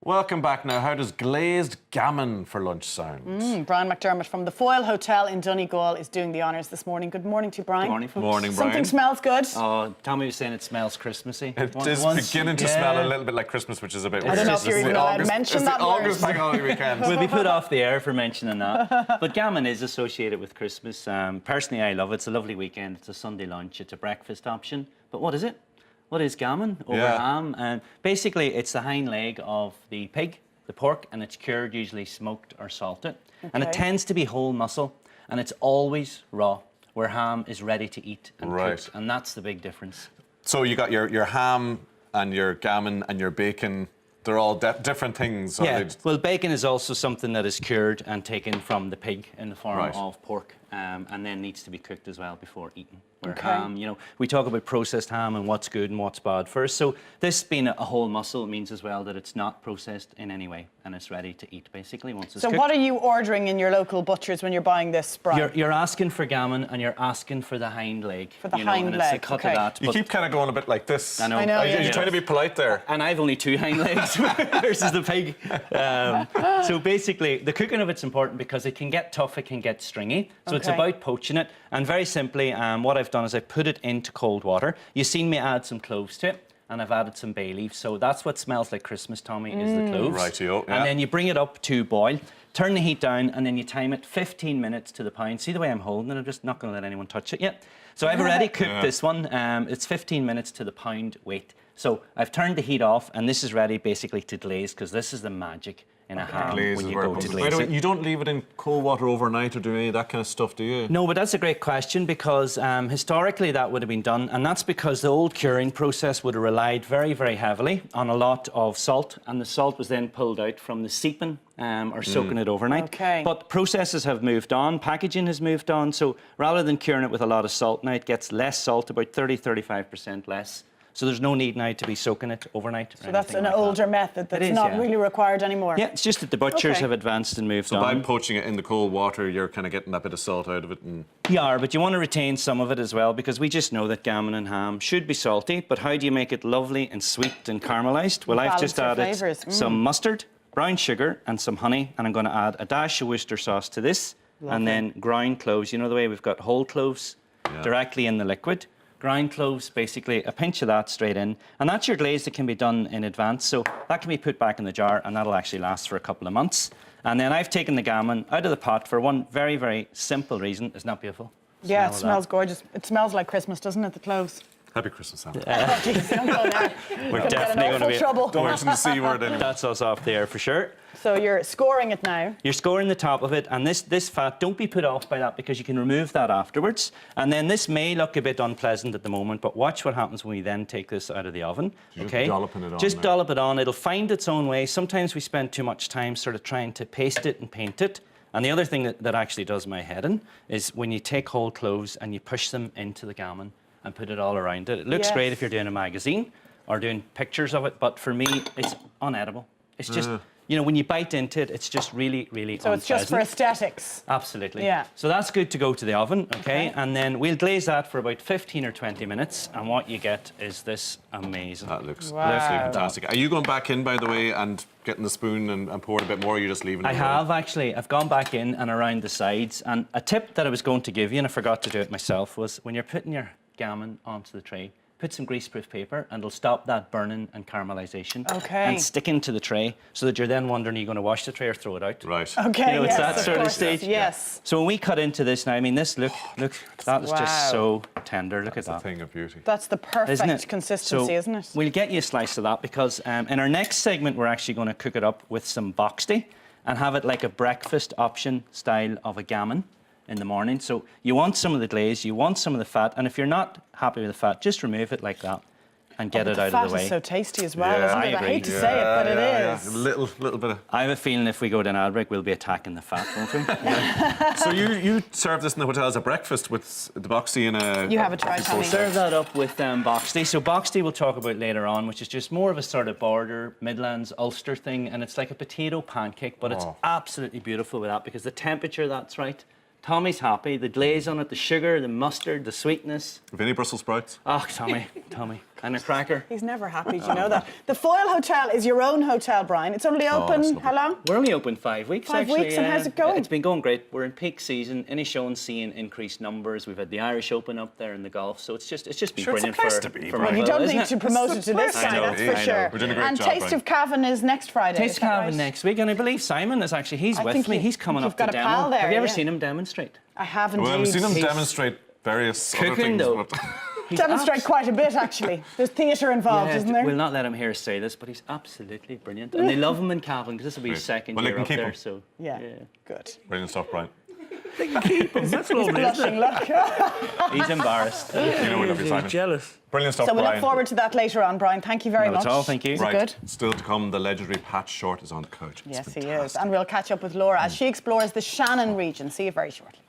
Welcome back now. How does glazed gammon for lunch sound? Brian McDermott from the Foyle Hotel in Donegal is doing the honours this morning. Good morning to you, Brian. Good morning. Good morning, Brian. Something smells good. Oh, Tommy was saying it smells Christmassy. It is beginning to smell a little bit like Christmas, which is a bit weird. I don't know if you're even allowed to mention that word. August bank holiday weekend. We'll be put off the air for mentioning that. But gammon is associated with Christmas. Personally, I love it. It's a lovely weekend. It's a Sunday lunch. It's a breakfast option. But what is it? What is gammon over ham? And basically, it's the hind leg of the pig, the pork, and it's cured, usually smoked or salted. Okay. And it tends to be whole muscle, and it's always raw, where ham is ready to eat and cooked. And that's the big difference. So you got your ham and your gammon and your bacon. They're all different things. Yeah, well, bacon is also something that is cured and taken from the pig in the form of pork, and then needs to be cooked as well before eating. Where ham, you know, we talk about processed ham and what's good and what's bad first. So this being a whole muscle means as well that it's not processed in any way and it's ready to eat, basically, once it's cooked. So what are you ordering in your local butchers when you're buying this, Brian? You're asking for gammon and you're asking for the hind leg. For the hind leg, it's a cut of that. You keep kind of going a bit like this. I know. You're trying to be polite there. And I've only 2 hind legs versus the pig. So basically, the cooking of it's important because it can get tough, it can get stringy. So it's about poaching it. And very simply, what I've done is I put it into cold water. You've seen me add some cloves to it, and I've added some bay leaves. So that's what smells like Christmas, Tommy, is the cloves. Rightio, yeah. And then you bring it up to boil, turn the heat down, and then you time it 15 minutes to the pound. See the way I'm holding it? I'm just not going to let anyone touch it yet. So I've already cooked this one. It's 15 minutes to the pound weight. So I've turned the heat off, and this is ready basically to glaze, because this is the magic in a ham when you go to glaze it. You don't leave it in cold water overnight or do any of that kind of stuff, do you? No, but that's a great question, because historically that would have been done, and that's because the old curing process would have relied very, very heavily on a lot of salt, and the salt was then pulled out from the seeping or soaking it overnight. But processes have moved on, packaging has moved on, so rather than curing it with a lot of salt now, it gets less salt, about 30–35% less. So there's no need now to be soaking it overnight. So that's an older method that's not really required anymore. Yeah, it's just that the butchers have advanced and moved on. So by poaching it in the cold water, you're kind of getting that bit of salt out of it. And you are, but you want to retain some of it as well, because we just know that gammon and ham should be salty, but how do you make it lovely and sweet and caramelised? Well, I've just added some mustard, brown sugar and some honey, and I'm going to add a dash of Worcester sauce to this, and then ground cloves. You know the way we've got whole cloves directly in the liquid? Ground cloves, basically a pinch of that straight in, and that's your glaze that can be done in advance, so that can be put back in the jar and that'll actually last for a couple of months. And then I've taken the gammon out of the pot for one very, very simple reason. Isn't that beautiful? Yeah, it smells gorgeous. It smells like Christmas, doesn't it, the cloves? Happy Christmas, Sam. Oh, geez, don't go there. We're definitely going to be trouble. Don't mention the C word anymore. That's us off the air for sure. So you're scoring it now. You're scoring the top of it, and this fat, don't be put off by that, because you can remove that afterwards. And then this may look a bit unpleasant at the moment, but watch what happens when we then take this out of the oven. Just dolloping it on. Just dollop it on. It'll find its own way. Sometimes we spend too much time sort of trying to paste it and paint it. And the other thing that actually does my head in is when you take whole cloves and you push them into the gammon and put it all around it. It looks great if you're doing a magazine or doing pictures of it, but for me, it's unedible. It's just, you know, when you bite into it, it's just really, really unpleasant. So it's just for aesthetics. Absolutely. Yeah. So that's good to go to the oven, okay? And then we'll glaze that for about 15 or 20 minutes, and what you get is this amazing. That looks absolutely fantastic. Are you going back in, by the way, and getting the spoon and pouring a bit more, or are you just leaving it? I have, actually. I've gone back in and around the sides, and a tip that I was going to give you, and I forgot to do it myself, was when you're putting your gammon onto the tray, put some greaseproof paper, and it'll stop that burning and caramelisation. And stick into the tray, so that you're then wondering, are you going to wash the tray or throw it out? Right. Okay. You know, it's that sort of stage. Yes. So when we cut into this now, I mean, this look, that is just so tender. Look at that. That's a thing of beauty. That's the perfect consistency, isn't it? We'll get you a slice of that, because in our next segment, we're actually going to cook it up with some boxty and have it like a breakfast option style of a gammon in the morning. So you want some of the glaze, you want some of the fat, and if you're not happy with the fat, just remove it like that and get it out of the way. The fat is so tasty as well, isn't it? I hate to say it, but it is. A little bit of... I have a feeling if we go to an ad break, we'll be attacking the fat, won't we? So you serve this in the hotel as a breakfast with the boxty and a... You have a try, Tommy. Serve that up with boxty. So boxty we'll talk about later on, which is just more of a sort of border, Midlands, Ulster thing, and it's like a potato pancake, but it's absolutely beautiful with that, because the temperature, that's right. Tommy's happy. The glaze on it, the sugar, the mustard, the sweetness. Have any Brussels sprouts? Oh, Tommy. and a cracker. He's never happy, do you know that? The Foyle Hotel is your own hotel, Brian. It's only open, how long? We're only open 5 weeks, 5 actually. weeks, and how's it going? It's been going great. We're in peak season. Any show and seeing increased numbers. We've had the Irish Open up there in the golf, so it's just been brilliant for Well, you don't isn't need it? to promote it to this I side, know, that's for I know. sure. We're doing a great and job, Taste Brian. of Cavan is next Friday. Taste is that Cavan right? next week, and I believe Simon is actually, he's with me. He's coming you've up to got a demo. pal there, Have you ever yeah. seen him demonstrate? I have indeed. Well, I've seen him He's demonstrate various other cooking, things. though. But Demonstrate quite a bit, actually. There's theatre involved, isn't there? We'll not let him hear us say this, but he's absolutely brilliant. And they love him in Cavan because this will be his second Well, they year can up keep there. him. So Yeah, good. brilliant stuff, Brian. That's lovely, isn't Blushing, it? look. he's embarrassed. You know we love you, He's Simon. jealous. Brilliant stuff, So we Brian. look forward to that later on, Brian. Thank you very Not much. at all, thank you. Is it Right, good? still to come, the legendary Pat Short is on the couch. It's Yes, he is. fantastic. And we'll catch up with Laura as she explores the Shannon region. See you very shortly.